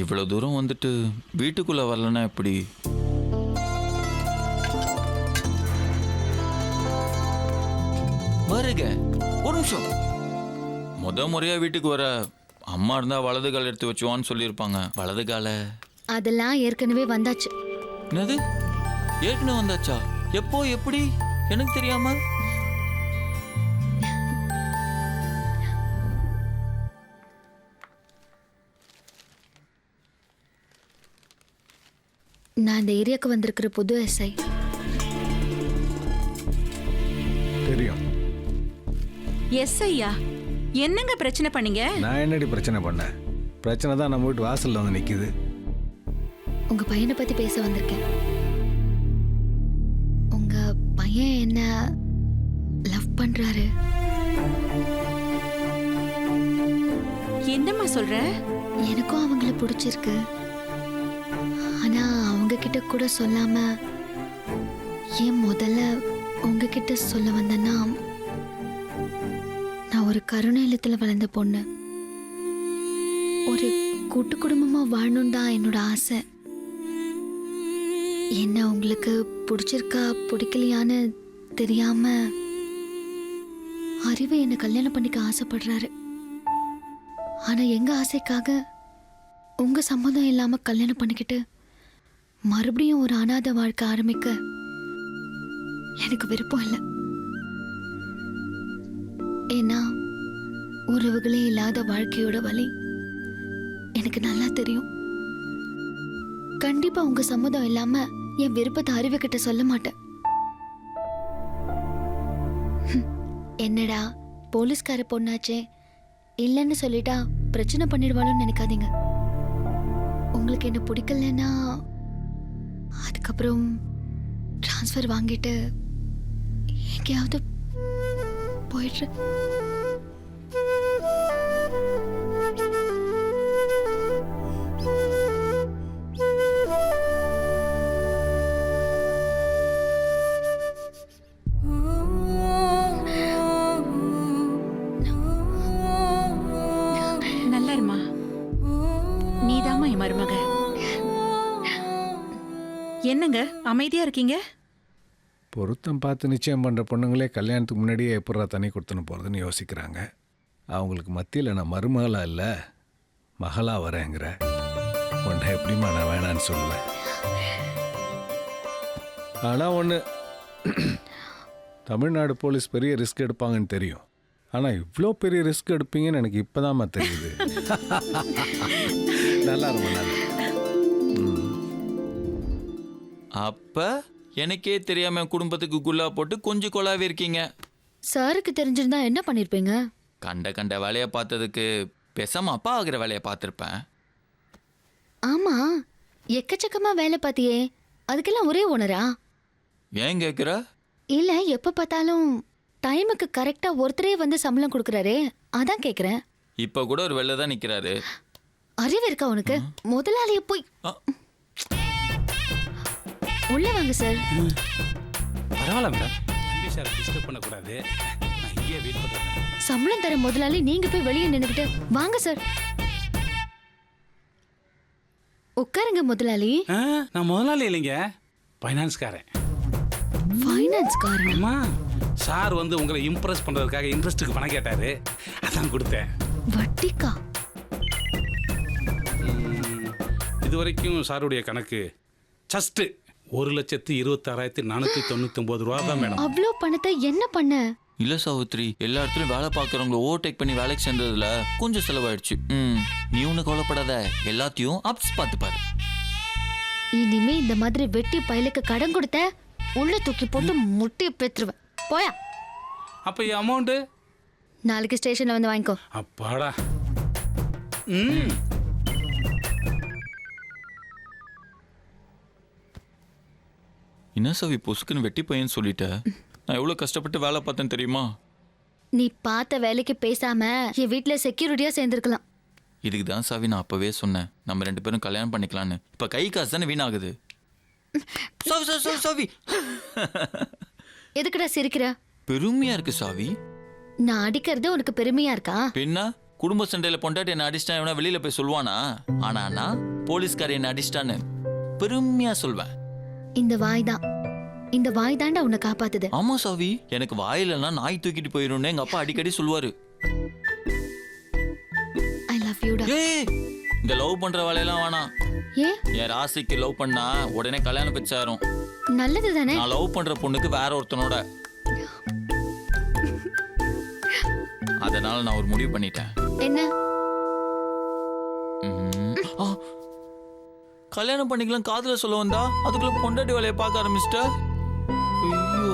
இவ்வளவு தூரம் வந்துட்டு வீட்டுக்குள்ள வரலன்னா எப்படி? வருக ஒரு நிமிஷம். முறையா வீட்டுக்கு வர அம்மா இருந்தா வலது கால் எடுத்து வச்சுவான்னு சொல்லியிருப்பாங்க. வலது கால அதெல்லாம் ஏற்கனவே வந்தாச்சு. என்னது ஏற்கனவே வந்தாச்சா? எப்போ எப்படி எனக்கு தெரியாம? நான் இந்த ஏரியாவுக்கு வந்திருக்கிற புது எஸ்ஐ. தெரியும். எஸ்ஐயா, என்னங்க பிரச்சனை பண்ணீங்க? நான் என்னடி பிரச்சனை பண்ணேன்? பிரச்சனை தான் நம்ம வீட்டு வாசல்ல வந்து நிக்குது. உங்க பையனை பத்தி பேச வந்திருக்கேன். உங்க பையன் என்ன லவ் பண்றாரு. என்னம்மா சொல்ற? எனக்கும் அவங்கள பிடிச்சிருக்கு. ஆனா அவங்க கிட்ட கூட சொல்லாம ஏன் முதல்ல உங்ககிட்ட சொல்ல வந்தேன்னா, நான் ஒரு கருணை இல்லத்துல வளர்ந்த பொண்ணு. ஒரு கூட்டு குடும்பமா வாழணும் தான் என்னோட ஆசை. என்ன உங்களுக்கு பிடிச்சிருக்கா பிடிக்கலையான்னு தெரியாம அறிவு என்ன கல்யாணம் பண்ணிக்க ஆசைப்படுறாரு. ஆனா எங்க ஆசைக்காக உங்க சம்மதம் இல்லாம கல்யாணம் பண்ணிக்கிட்டு மறுபடியும் ஒரு அனாதை வாழ்க்கை ஆரம்பிக்க எனக்கு விருப்பம் இல்லை. ஏன்னா உறவுகளே இல்லாத வாழ்க்கையோட வலி எனக்கு நல்லா தெரியும். கண்டிப்பா உங்க சம்மதம் இல்லாம என் விருப்பத்தை அறிவு கிட்ட சொல்ல மாட்டேன். என்னடா போலீஸ்கார பொண்ணாச்சே, இல்லைன்னு சொல்லிட்டா பிரச்சனை பண்ணிடுவாளுன்னு நினைக்காதீங்க. உங்களுக்கு என்ன பிடிக்கலன்னா அதுக்கப்புறம் டிரான்ஸ்ஃபர் வாங்கிட்டு எங்கேயாவது போயிடுற. நல்லா இருமா, நீதாம்மா என் மருமக. என்னங்க அமைதியா இருக்கீங்க? பொருத்தம் பார்த்து நிச்சயம் பண்ணுற பொண்ணுங்களே கல்யாணத்துக்கு முன்னாடியே எப்படா தண்ணி கொடுத்துன்னு போகிறதுன்னு யோசிக்கிறாங்க. அவங்களுக்கு மத்தியில் நான் மருமகளா இல்லை மகளா வரேங்கிற உன்னை எப்படிமா நான் வேணான்னு சொல்லுவேன். ஆனால் ஒன்று, தமிழ்நாடு போலீஸ் பெரிய ரிஸ்க் எடுப்பாங்கன்னு தெரியும். ஆனால் இவ்வளோ பெரிய ரிஸ்க் எடுப்பீங்கன்னு எனக்கு இப்போதாம்மா தெரியுது. நல்லா இருக்கும். நல்லா அப்ப எனக்கே தெரியாம குடும்பத்துக்கு குல்லா போட்டு கொஞ்சம் கொலாவே இருக்கீங்க. சாருக்கு தெரிஞ்சிருந்தா என்ன பண்ணிருப்பீங்க? கண்ட வேலையை பார்த்ததுக்கு பேசாம அப்பா ஆகிற வேலையை பார்த்துருப்பேன். ஆமா, எக்கச்சக்கமா வேலை பார்த்தியே, அதுக்கெல்லாம் ஒரே ஓனரா? ஏன் கேட்குற? இல்ல, எப்ப பார்த்தாலும் டைமுக்கு கரெக்டா ஒருத்தரே வந்து சம்பளம் கொடுக்கறாரே, அதான் கேக்குறேன். இப்ப கூட ஒரு வெளில தான் நிக்கிறாரு. அறிவு இருக்கா உனக்கு? முதலாளிய போய் உள்ள வாங்க சார். பரவாயில்ல மேடம், தம்பி சார் டிஸ்டர்ப் பண்ணக்கூடாது. நான் இங்கே வெயிட் பண்ணுறேன். சம்பளம் தர முதலாளி நீங்க போய் வெளியே நின்னுக்கிட்டு வாங்க சார். உட்காருங்க முதலாளி. நான் முதலாளி இல்லைங்க, ஃபைனான்ஸ்காரன். ஃபைனான்ஸ்காரன்? அம்மா, சார் வந்து உங்களை இம்ப்ரெஸ் பண்ணுறதுக்காக இன்ட்ரெஸ்ட்டுக்கு பணம் கேட்டார், அதான் கொடுத்தேன். வட்டிக்கா? இது வரைக்கும் சாருடைய கணக்கு ஜஸ்ட் 1,26,499 ரூபா தான் மேடம். அவ்வளோ பணத்தை என்ன பண்ண? இல்ல சாவித்ரி, எல்லா இடத்துலயும் வேலை பார்க்கறவங்கள ஓவர்டேக் பண்ணி வேலைக்கு சேர்ந்ததுல கொஞ்சம் செலவாயிடுச்சு. நீ ஒண்ணு கவலைப்படாத, எல்லாத்தையும் அப்ஸ் பார்த்து பாரு. இனிமே இந்த மாதிரி வெட்டி பயலுக்கு கடன் கொடுத்த உள்ள தூக்கி போட்டு முட்டி பெற்றுவேன். போயா. அப்போ என் அமௌண்ட்டு நாளைக்கு ஸ்டேஷன்ல வந்து வாங்கிக்கோ. அப்பாடா. என்ன சாவி பொசுக்குன்னு வெட்டி பையன் சொல்லிட்ட? நான் எவ்வளவு கஷ்டப்பட்டு வேலை பார்த்தேன்னு தெரியுமா? நீ பார்த்த வேலைக்கு பேசாம என் வீட்டுல செக்யூரிட்டியா சேர்ந்திருக்கலாம். இதுக்கு தான் சாவி நான் அப்பவே சொன்னேன், நம்ம 2 பேரும் கல்யாணம் பண்ணிக்கலான்னு. இப்ப கை காசு தானே வீணாகுது. சாவி சாவி சாவி சாவி. எதுக்குடா சிரிக்கிற? பெருமையா இருக்கு சாவி. நான் அடிக்கிறது உனக்கு பெருமையா இருக்கா? பின்ன குடும்ப சண்டையில பொண்டாட்டி என்ன அடிச்சிட்டா எவனா வெளியில போய் சொல்லுவானா? ஆனா போலீஸ்கார என்ன அடிச்சிட்டான்னு பெருமையா சொல்வேன். இந்த வாய் தான், இந்த வாய் தாண்டா உன்னை காப்பாத்துது. ஆமா சாவி, எனக்கு வாயிலன்னா நாய் தூக்கிட்டு போயிரும்னு எங்க அப்பா அடிக்கடி சொல்லுவாரு. ஐ லவ் யூடா. ஏய், இந்த லவ் பண்ற வேலையெல்லாம் வேணாம். ஏன்? என் ராசிக்கு லவ் பண்ணா உடனே கல்யாணம் பிச்சாரும். நல்லது தானே. நான் லவ் பண்ற பொண்ணுக்கு வேற ஒருத்தனோட. அதனால நான் ஒரு முடிவு பண்ணிட்டேன். என்ன? ஆ, கல்யாணம் பண்ணிக்கலாம் காதுல சொல்ல வந்தா அதுக்குள்ள பொண்டாட்டி வேலையை பார்க்க ஆரம்பிச்சிட்ட. ஐயோ,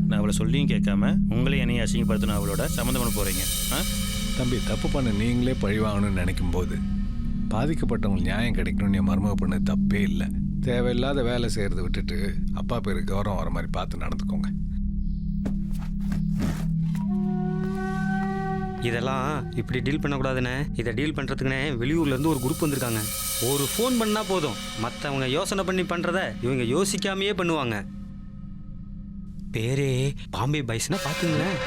நான் அவளை சொல்லியும் கேட்காம உங்களையும் என்னையும் அசிங்கப்படுத்தின அவளோட சம்மந்தம் பண்ண போறீங்க. தம்பி, தப்பு பண்ண நீங்களே பழிவாங்கணும்னு நினைக்கும் போது பாதிக்கப்பட்டவங்க நியாயம் கிடைக்கணும்னு என் மருமக பண்ண தப்பே இல்லை. தேவையில்லாத வேலை செய்கிறத விட்டுட்டு அப்பா பேருக்கு கௌரவம் வர மாதிரி பார்த்து நடந்துக்கோங்க. இதெல்லாம் இப்படி டீல் பண்ணக்கூடாதுண்ணே. இதை டீல் பண்ணுறதுக்குன்னே வெளியூர்லேருந்து ஒரு குரூப் வந்திருக்காங்க. ஒரு ஃபோன் பண்ணால் போதும், மற்றவங்க யோசனை பண்ணி பண்ணுறத இவங்க யோசிக்காமையே பண்ணுவாங்க. பேரே பாம்பே பைஸ்னா பார்த்துங்களேன்.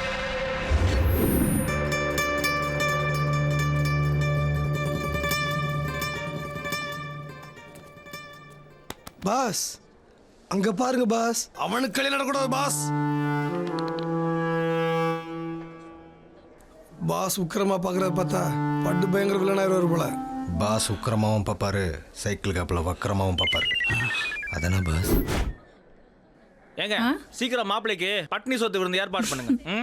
பாஸ் அங்க பாருங்க பாஸ், அவனுக்கு கல்யாணம் நடக்கூடாது பாஸ். பாஸ் உக்கிரமா பாக்குறத பார்த்தா பட்டு பயங்கர வில்லனாயிரம் போல. பாஸ் உக்கிரமாவும் பார்ப்பாரு, சைக்கிள் கப்பில் வக்கரமாவும் பார்ப்பாரு. அதானே பாஸ்? ஏங்க சீக்கிரம் மாப்பிள்ளைக்கு பட்னி சொத்து விருந்து ஏற்பாடு பண்ணுங்க.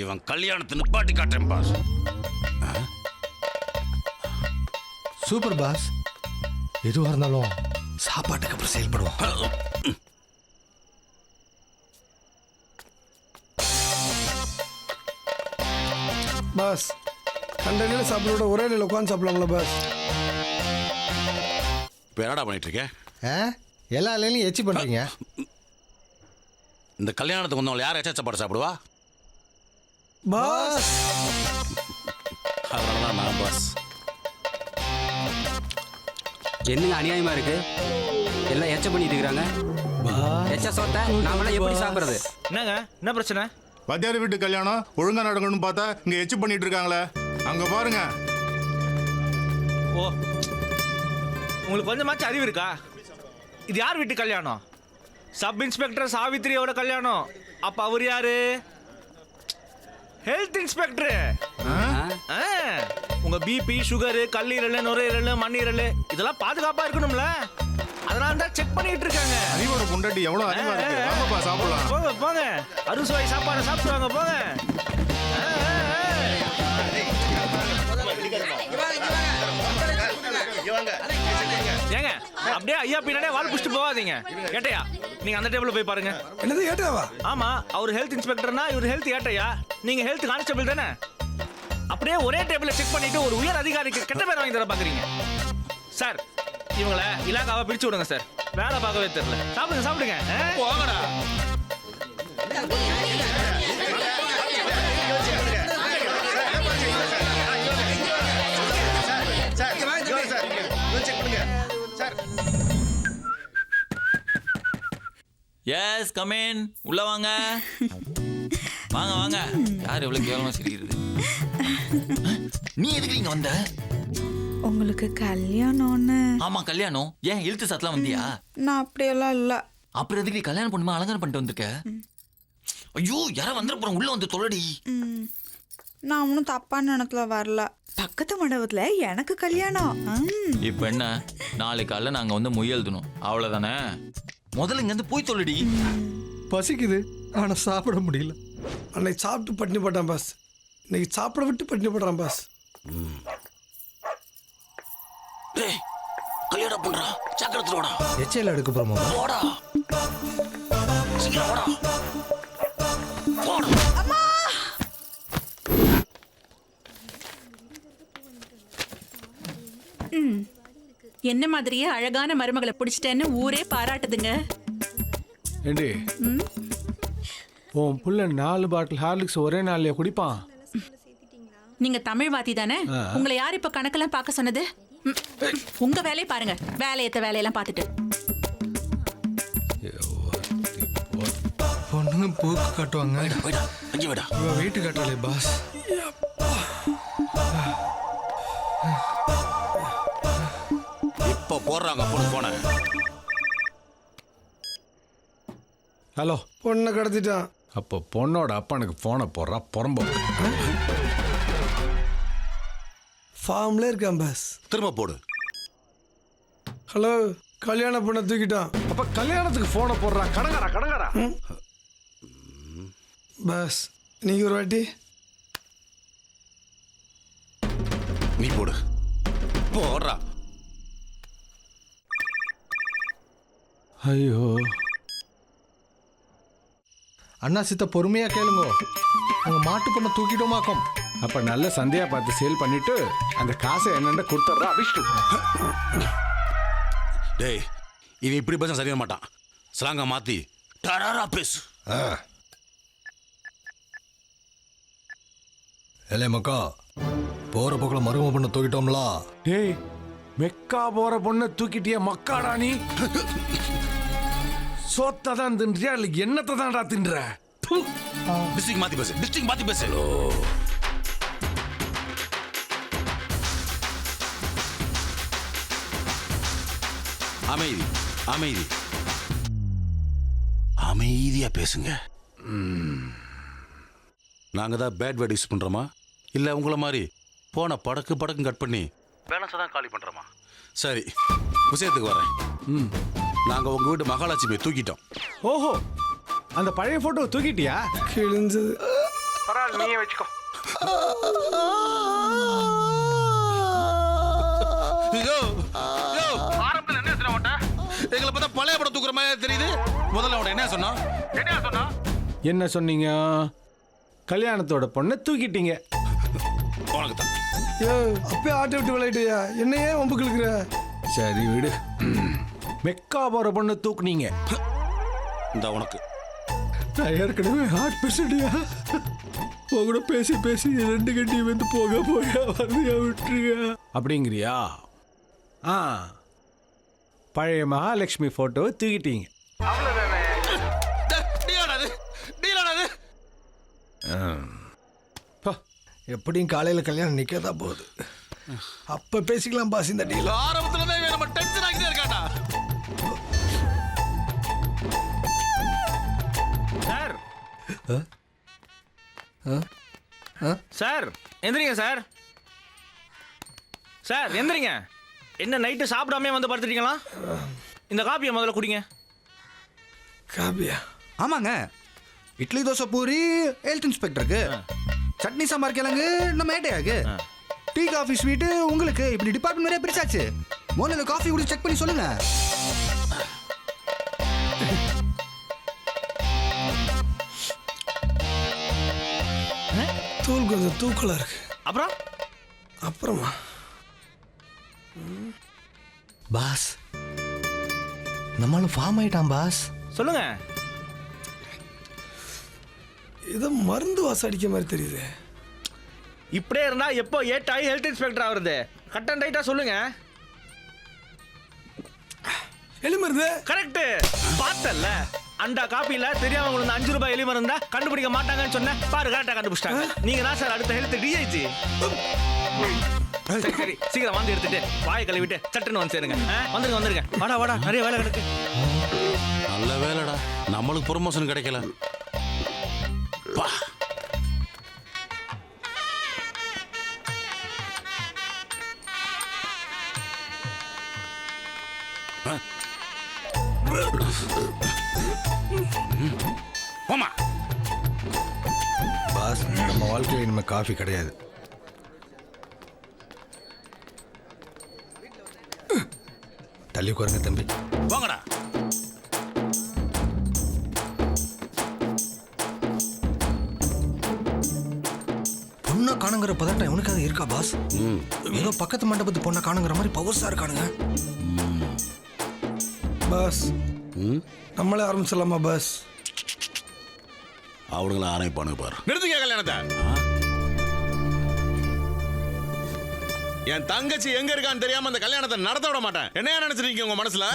இவன் கல்யாணத்தை நிப்பாட்டி காட்டுறேன் பாஸ். Super pass. எதுவாக இருந்தாலும் சாப்பாட்டுக்கு அப்புறம் செயல்படுவோம். பாஸ் கண்ட நிலையில் சாப்பிட ஒரே நிலையில் உட்காந்து சாப்பிடலாங்களா பாஸ்? இப்போ என்னடா பண்ணிட்டு இருக்க? எல்லா இலையிலையும் எச்சி பண்ணுறீங்க. இந்த கல்யாணத்துக்கு வந்தவங்க யார் எச்ச சாப்பாடு சாப்பிடுவா? பாஸ் அதனால தான் நான் பாஸ். என்னங்க அநியாயமாக இருக்கு, எல்லாம் எச்ச பண்ணிட்டு இருக்கிறாங்க. எச்ச சோத்தை நாமெல்லாம் எப்படி சாப்பிட்றது? என்னங்க என்ன பிரச்சனை? வாத்தியார் வீட்டு கல்யாணம் ஒழுங்கா நடக்கணும்னு பார்த்தா இங்க எச்சு பண்ணிட்டு இருக்காங்களே, அங்க பாருங்க. ஓ, உங்களுக்கு கொஞ்சமாச்சும் அறிவு இருக்கா? இது யார் வீட்டு கல்யாணம்? சப் இன்ஸ்பெக்டர் சாவித்திரியோட கல்யாணம். அப்ப அவர் யாரு? Health inspector. உங்க பிபி, சுகரு, கல்லீரல், நுரையீரல், மண்ணீரல் இதெல்லாம் பாதுகாப்பா இருக்கணும்ல, அதனால தான் செக் பண்ணிட்டு இருக்காங்க. அறிவோட பொண்டாட்டி எவ்வளவு அறிவா இருக்கு. வாங்கப்பா சாப்பிடலாம். போங்க போங்க, அறுசுவை சாப்பாடு சாப்பிடுவாங்க போங்க. ஏங்க அப்படியே ஐயா பின்னாடியே வால் புடிச்சிட்டு போகாதீங்க. ஏட்டையா நீங்க அந்த டேபிள்ல போய் பாருங்க. என்னது ஏட்டாவா? ஆமா, அவர் ஹெல்த் இன்ஸ்பெக்டர்னா இவர் ஹெல்த் ஏட்டையா, நீங்க ஹெல்த் கான்ஸ்டபிள் தானே. அப்படியே ஒரே டேபிள்ல செக் பண்ணிட்டு ஒரு உயர் அதிகாரிக்கு கெட்ட பேர் வாங்கி தர பாக்குறீங்க. சார் இவங்கள இலாகாவா பிரிச்சு விடுங்க சார், வேலை பார்க்கவே தெரியல. சாப்பிடுங்க சாப்பிடுங்க. போங்கடா. Yes come in. உள்ள வாங்க வாங்க வாங்க. யார் எவ்வளவு கேவலமா சிரிக்கிறது? நீ எதுக்கு இங்க வந்த? உங்களுக்கு கல்யாணம்னு. ஆமா கல்யாணம். ஏன் இழுத்து சத்தலாம் வந்தியா? நான் அப்படியெல்லாம் இல்ல. அப்புறம் எதுக்கு நீ கல்யாணம் பண்ணுமா அலங்காரம் பண்ணிட்டு வந்திருக்க? ஐயோ யாரா வந்துட போறோம், உள்ள வந்து தொலைடி. நான் ஒன்றும் தப்பான இடத்துல வரல. பக்கத்து மண்டபத்துல எனக்கு கல்யாணம். இப்ப என்ன, நாளைக்கு காலைல நாங்க வந்து மொய் எழுதணும், அவ்வளவுதானே? முதல்ல இங்க இருந்து போய் தொலைடி. பசிக்குது ஆனா சாப்பிட முடியல. அன்னைக்கு சாப்பிட்டு பட்டினி போட்டான் பாஸ், இன்னைக்கு சாப்பிட விட்டு பட்டினி போடுறான் பாஸ். டேய் கல்யாணம் பண்றா, சக்கரத்துல ஓடா. எச்சையில் எடுக்க போறோமா? ஓடா சீக்கிரம் ஓடா. ஓடா. என்ன மாதிரியே அழகான மருமகளை பிடிச்சிட்டேன்னு ஊரே பாராட்டுதுங்க. ஏண்டி, உன் புள்ள 4 பாட்டில் ஹார்லிக்ஸ் ஒரே நாள்லயே குடிப்பான். நீங்க தமிழ் வாத்தி தானே? உங்களை யார் இப்ப கணக்கெல்லாம் பார்க்க சொன்னது? உங்க வேலையை பாருங்க, வேலையத்த வேலையெல்லாம் பார்த்துட்டு. பொண்ணுங்க போக்கு காட்டுவாங்க. போய்டா, 5 விடா. வெயிட்டு காட்டாளே பாஸ். இப்ப போடுறாங்க பொண்ணு போன. ஹலோ. பொண்ணை கடத்திட்டான். அப்போ பொண்ணோட அப்பனுக்கு ஃபோனை போடுறா புறம்போ. ஃபார்ம்ல இருக்கான் பாஸ். திரும்ப போடு. ஹலோ, கல்யாண பொண்ணை தூக்கிட்டான். அப்ப கல்யாணத்துக்கு ஃபோனை போடுறா கடங்காரா. பாஸ் நீங்க ஒரு வாட்டி நீ போடு. போடுறா. ஐயோ. அண்ணா சித்த பொறுமையா கேளுங்க. உங்க மாட்டு பொண்ணை தூக்கிட்டோமாக்கும். அப்ப நல்ல சந்தையா பார்த்து சேல் பண்ணிட்டு அந்த காசை என்னென்ன கொடுத்துட்றா அபிஷ்டு. டேய், இவன் இப்படி பேச சரியா மாட்டான். ஸ்லாங்கா மாத்தி டராரா பேசு. ஏலே மக்கா, போற போக்கில் மரும பொண்ணை தூக்கிட்டோம்ல. டேய், மெக்கா போற பொண்ணை தூக்கிட்டிய மக்காடா நீ. சோத்தை தான் தின்றியா இல்லை என்னத்தை தான்டா தின்ற? டிஸ்ட்ரிக்ட் மாத்தி பேசு. அமைதியா பேசுங்க. நாங்க தான் பேட் வேர்ட் யூஸ் பண்றோமா இல்ல உங்களை மாதிரி போன படக்கு கட் பண்ணி பேலன்ஸை தான் காலி பண்றோமா? சரி, விஷயத்துக்கு வரேன். நாங்க உங்க வீட்டு மகாலட்சுமியை தூக்கிட்டோம். ஓஹோ, அந்த பழைய போட்டோ தூக்கிட்டியா? கிழிஞ்சது. பரவாயில்ல, நீயே வச்சுக்கோ. ஆரம்பத்தில் என்ன சொன்ன உன்ட்ட? எங்களை பார்த்தா பழைய படம் தூக்குற மாதிரி தெரியுது. முதல்ல அவன் என்ன சொன்னா? என்ன சொன்னீங்க? கல்யாணத்தோட பொண்ணை தூக்கிட்டீங்க. உனக்கு தான். யோ, அப்பயே ஆட்டை விட்டு விளையாட்டியா? என்னையே வம்பு கிழக்குற? சரி விடு. மெக்கா போற பொண்ணை தூக்குனீங்க. இந்த உனக்கு நான் ஏற்கனவே ஹார்ட் பேஷண்டியா. உங்களோட பேசி 2 கட்டி வந்து போக வருதையா விட்டுருங்க அப்படிங்கிறியா? பழைய மகாலட்சுமி போட்டோவை தூக்கிட்டீங்க. எப்படியும் காலையில கல்யாணம் நிக்கதான் போகுது. அப்ப பேசிக்கலாம் பாஸ் இந்த டீல். ஆரம்பத்துல நம்ம டென்ஷன் ஆகிட்டே இருக்காடா. சார் எந்திரிங்க சார். சார் எந்திரிங்க. என்ன நைட்டு சாப்பிடாமே வந்து படுத்துட்டீங்களா? இந்த காப்பியை முதல்ல குடிங்க. காபியா? ஆமாங்க, இட்லி தோசை பூரி ஹெல்த் இன்ஸ்பெக்டருக்கு, சட்னி சாம்பார் கிழங்கு நம்ம ஏட்டையாக்கு, டீ காஃபி ஸ்வீட்டு உங்களுக்கு. இப்படி டிபார்ட்மெண்ட் நிறைய பிரிச்சாச்சு. முதல்ல இந்த காஃபி குடிச்சு செக் பண்ணி சொல்லுங்க. தூள் கொஞ்சம் தூக்கலா இருக்கு. அப்புறமா பாஸ், நம்மளும் ஃபார்ம் ஆயிட்டான் பாஸ். சொல்லுங்க. ஏதோ மருந்து வாசம் அடிக்க மாதிரி தெரியுது. இப்படியே இருந்தா எப்போ ஏட்டாயி ஹெல்த் இன்ஸ்பெக்டர் ஆகுறது? கட் அண்ட் ரைட்டா சொல்லுங்க. எலி மருந்து. கரெக்ட். பார்த்தல்ல, அந்த காப்பியில தெரியாம உங்களுக்கு 5 ரூபாய் எலி மருந்தா கண்டுபிடிக்க மாட்டாங்கன்னு சொன்ன பாரு, கரெக்டா கண்டுபிடிச்சிட்டாங்க. நீங்க தான் சார் அடுத்த ஹெல்த் டிஐஜி. சரி சீக்கிரம் வந்து எடுத்துட்டு வாயை கழுவிட்டு சட்டுன்னு வந்து சேருங்க. வந்துருங்க. வாடா நிறைய வேலை கிடக்கு. நல்ல வேலைடா, நம்மளுக்கு ப்ரொமோஷன் கிடைக்கல. வா. பாஸ், நம்ம வாழ்க்கையில் இனிமே காஃபி கிடையாது. தள்ளி உட்காருங்க தம்பி. வாங்கடா. பொண்ணை காணுங்கிற பதட்டம் எவனுக்காக இருக்கா பாஸ்? ஏதோ பக்கத்து மண்டபத்து பொண்ணை காணுங்கிற மாதிரி பவர்ஸா இருக்கானுங்க. பாஸ், நம்மளே ஆரம்பிச்சிடலாமா பாஸ்? அவனுங்களை ஆரம்பிப்பானுங்க பாரு. நிறுத்துங்க கல்யாணத்தை. என் தங்கச்சி எங்க இருக்கான்னு தெரியாம அந்த கல்யாணத்தை நடத்த விட மாட்டேன். என்னையா நினைச்சிருக்கீங்க உங்க மனசுல?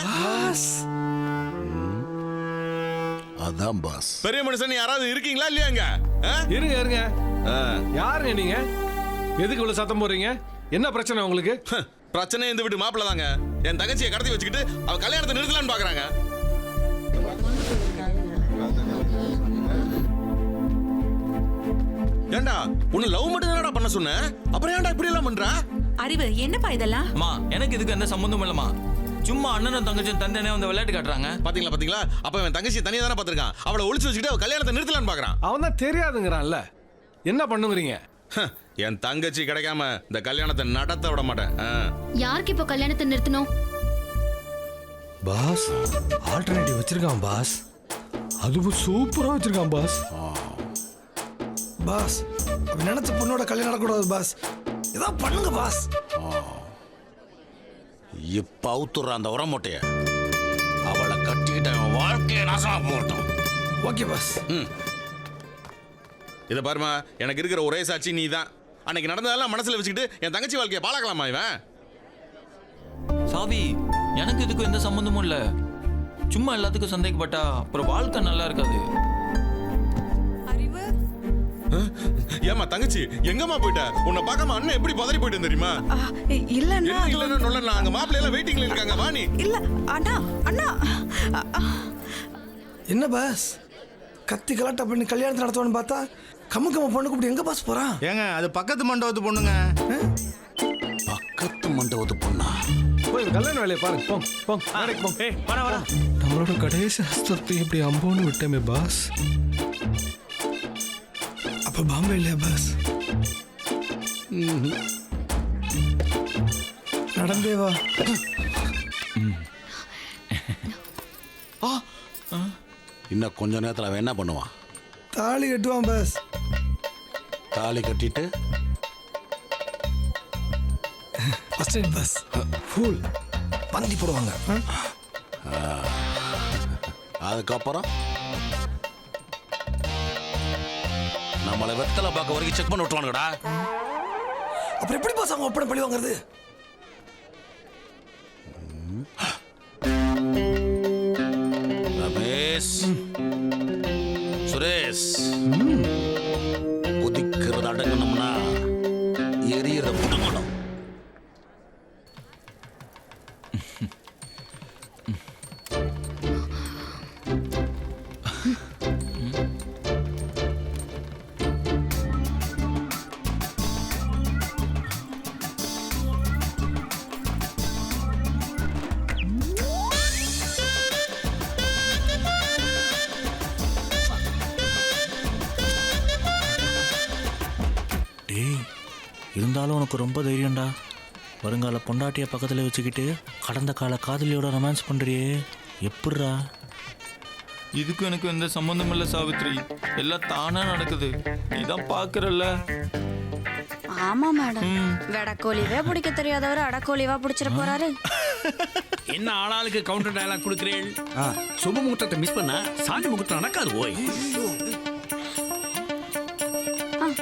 அதான் பாஸ். பெரிய மனுஷன் யாராவது இருக்கீங்களா இல்லையாங்க? இருங்க. யாருங்க நீங்க? எதுக்கு இவ்வளவு சத்தம் போடுறீங்க? என்ன பிரச்சனை உங்களுக்கு? பிரச்சனை இந்த வீட்டு மாப்பிள்ள தாங்க. என் தங்கச்சியை கடத்தி வச்சுக்கிட்டு அவ கல்யாணத்தை நிறுத்தலான்னு பாக்குறாங்க. ஏண்டா உன்னை லவ் மட்டும் தானடா பண்ண சொன்னேன், அப்புறம் ஏன்டா இப்படி எல்லாம் பண்ற? அறிவு என்னப்பா இதெல்லாம்? அம்மா எனக்கு இதுக்கு எந்த சம்பந்தமும் இல்லம்மா. சும்மா அண்ணனும் தங்கச்சியும் தந்தனே வந்து விளையாட்டு காட்டுறாங்க. பாத்தீங்களா பாத்தீங்களா, அப்ப அவன் தங்கச்சியை தனியா தானே பாத்திருக்கான். அவளை ஒளிச்சு வச்சுக்கிட்டு அவ கல்யாணத்தை நிறுத்தலான்னு பாக்குறான். அவன் தான் தெரியாதுங்கிறான்ல, என்ன பண்ணுங்கிறீங்க? என் தங்கச்சி கிடைக்காம இந்த கல்யாணத்தை நடத்த விட மாட்டேன். யாருக்கு இப்போ கல்யாணத்தை நிறுத்தணும்? பாஸ் ஆல்டர்னேட்டிவ் வச்சிருக்கான் பாஸ். அதுவும் சூப்பரா வச்சிருக்கான் பாஸ். பாஸ் அவன் நினைச்ச பொண்ணோட கல்யாணம் நடக்கூடாது பாஸ். ஏதாவது பண்ணுங்க பாஸ். இப்ப அவுத்துற அந்த உரமோட்டைய அவளை கட்டிக்கிட்ட அவன் வாழ்க்கையை நாசமா போட்டோம். Okay boss. இதை பாருமா, எனக்கு இருக்கிற ஒரே சாட்சி நீ தான். அன்னைக்கு நடந்ததெல்லாம் மனசுல வச்சுக்கிட்டு என் தங்கச்சி வாழ்க்கையை பாழாக்கலாமா இவன்? சாவி எனக்கு இதுக்கும் எந்த சம்பந்தமும் இல்ல. சும்மா எல்லாத்துக்கும் சந்தேகப்பட்டா அப்புறம் வாழ்க்கை நல்லா இருக்காது. ஏமா தங்கச்சி எங்கம்மா போயிட்ட? உன்னை பார்க்காம அண்ணன் எப்படி பதறி போயிட்டு தெரியுமா? இல்லன்னா இல்லன்னா அங்க மாப்பிள்ளை எல்லாம் வெயிட்டிங்ல இருக்காங்க. வா நீ. இல்ல அண்ணா அண்ணா. என்ன பாஸ் கத்தி கலாட்டா பண்ணி கல்யாணத்தை நடத்துவான்னு பார்த்தா கம்ம பொண்ணு கூப்பிட்டு எங்க பாஸ் போறான்? ஏங்க அது பக்கத்து மண்டபத்து பொண்ணுங்க. பக்கத்து மண்டபத்து பொண்ணா? போய் கல்யாண வேலையை பாருங்க. போங்க போங்க வேலைக்கு போங்க. ஏய் வர நம்மளோட கடைசி அஸ்திரத்தை இப்படி அம்போன்னு விட்டமே பாஸ். அப்ப பாம்பே இல்லையா பாஸ்? நடந்தே வா. இன்னும் கொஞ்ச நேரத்தில் அவன் என்ன பண்ணுவான்? தாலி கட்டுவான் பாஸ். தாலி கட்டிட்டு ஃபர்ஸ்ட் எய்ட் பாஸ் ஃபுல் பந்தி போடுவாங்க. அதுக்கப்புறம் நம்மளை வெத்தலை பார்க்க வரைக்கும் செக் பண்ணி விட்டுவானுங்கடா. அப்புறம் எப்படி பாஸ் அவங்க ஒப்பனை பழி வாங்குறது? ரமேஷ், சுரேஷ், குதிக்கிறது அடங்கணும்னா எரியற புடுங்கணும். இருந்தாலும் உனக்கு ரொம்ப தைரியம்டா. வருங்கால பொண்டாட்டிய பக்கத்தில் வச்சுக்கிட்டு கடந்த கால காதலியோட ரொமான்ஸ் பண்றியே, எப்படிரா? இதுக்கும் எனக்கு எந்த சம்பந்தமும் இல்ல சாவித்ரி. எல்லாம் தானா நடக்குது, நீதான் பாக்குறல்ல. ஆமா மேடம், வெடக்கோழிவே பிடிக்க தெரியாதவர் அடக்கோழிவா பிடிச்சிட போறாரு. என்ன ஆளாளுக்கு கவுண்டர் டயலாக் கொடுக்குறேன். சுப முகூர்த்தத்தை மிஸ் பண்ணா சாந்தி முகூர்த்தம் நடக்காது. ஓய்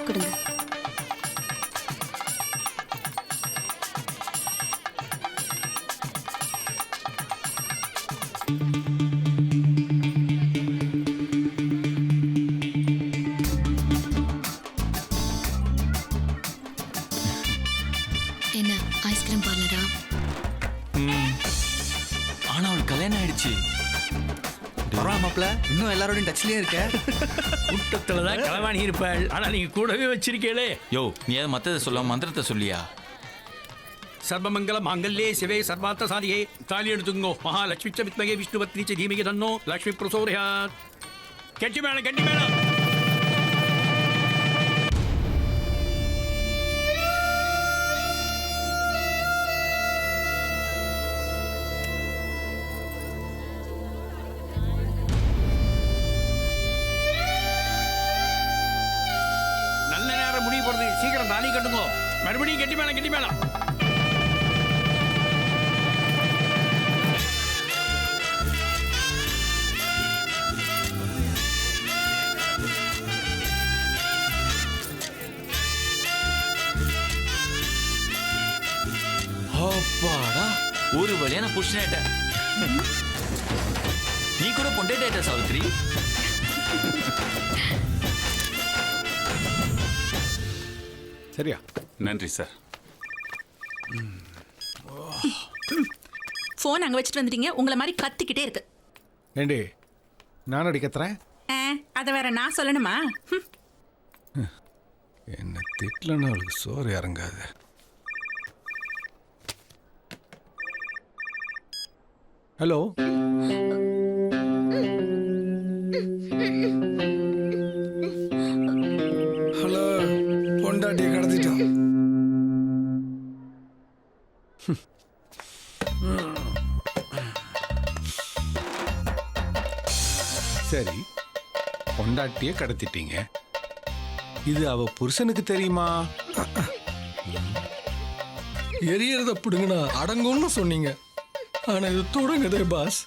கொடுங்க. என்ன ஐஸ்கிரீம் பார்லரா? ஆனா அவளுக்கு கல்யாணம் ஆயிடுச்சு. பரவாயில்ல மாப்பிள்ள, இன்னும் எல்லாரோடையும் டச்லயே இருக்க. கூட்டத்துல தான் களவாணி இருப்பாள், ஆனா நீங்க கூடவே வச்சிருக்கீங்களே. யோ நீ ஏதாவது மத்ததை சொல்ல மந்திரத்தை சொல்லியா? சர்வமங்கல மாங்கல்யே சிவே சர்வார்த்த சாதியே. தாலி எடுத்துங்கோ. மகாலட்சுமி ச வித்மகே விஷ்ணு பத்னி ச தீமகி தன்னோ லட்சுமி பிரசோதயாத். கெட்டி மேளம் கெட்டி மேளம். நல்ல நேரம் முடிய போறது, சீக்கிரம் தாலி கட்டுங்கோ. மறுபடியும் கெட்டி மேளம் கெட்டி மேளம். அப்பாடா, ஒரு வழியா நான் புருஷனாயிட்டேன். நீ கூட பொண்டாட்டியாயிட்ட சாவித்ரி. சரியா? நன்றி சார். ஃபோன் அங்க வச்சுட்டு வந்துட்டீங்க. உங்களை மாதிரி கத்திக்கிட்டே இருக்கு. ஏண்டி நான் அடிக்கத்துறேன்? அதை வேற நான் சொல்லணுமா? என்ன திட்டலன்னா அவளுக்கு சோறு இறங்காது. ஹலோ, ஹலோ, பொண்டாட்டியை கடத்திட்டான். சரி, பொண்டாட்டியே கடத்திட்டீங்க. இது அவ புருஷனுக்கு தெரியுமா? எரியறத பிடுங்கண்ணா அடங்கும்னு சொன்னீங்க, ஆனா இது தொடங்குதே பாஸ்.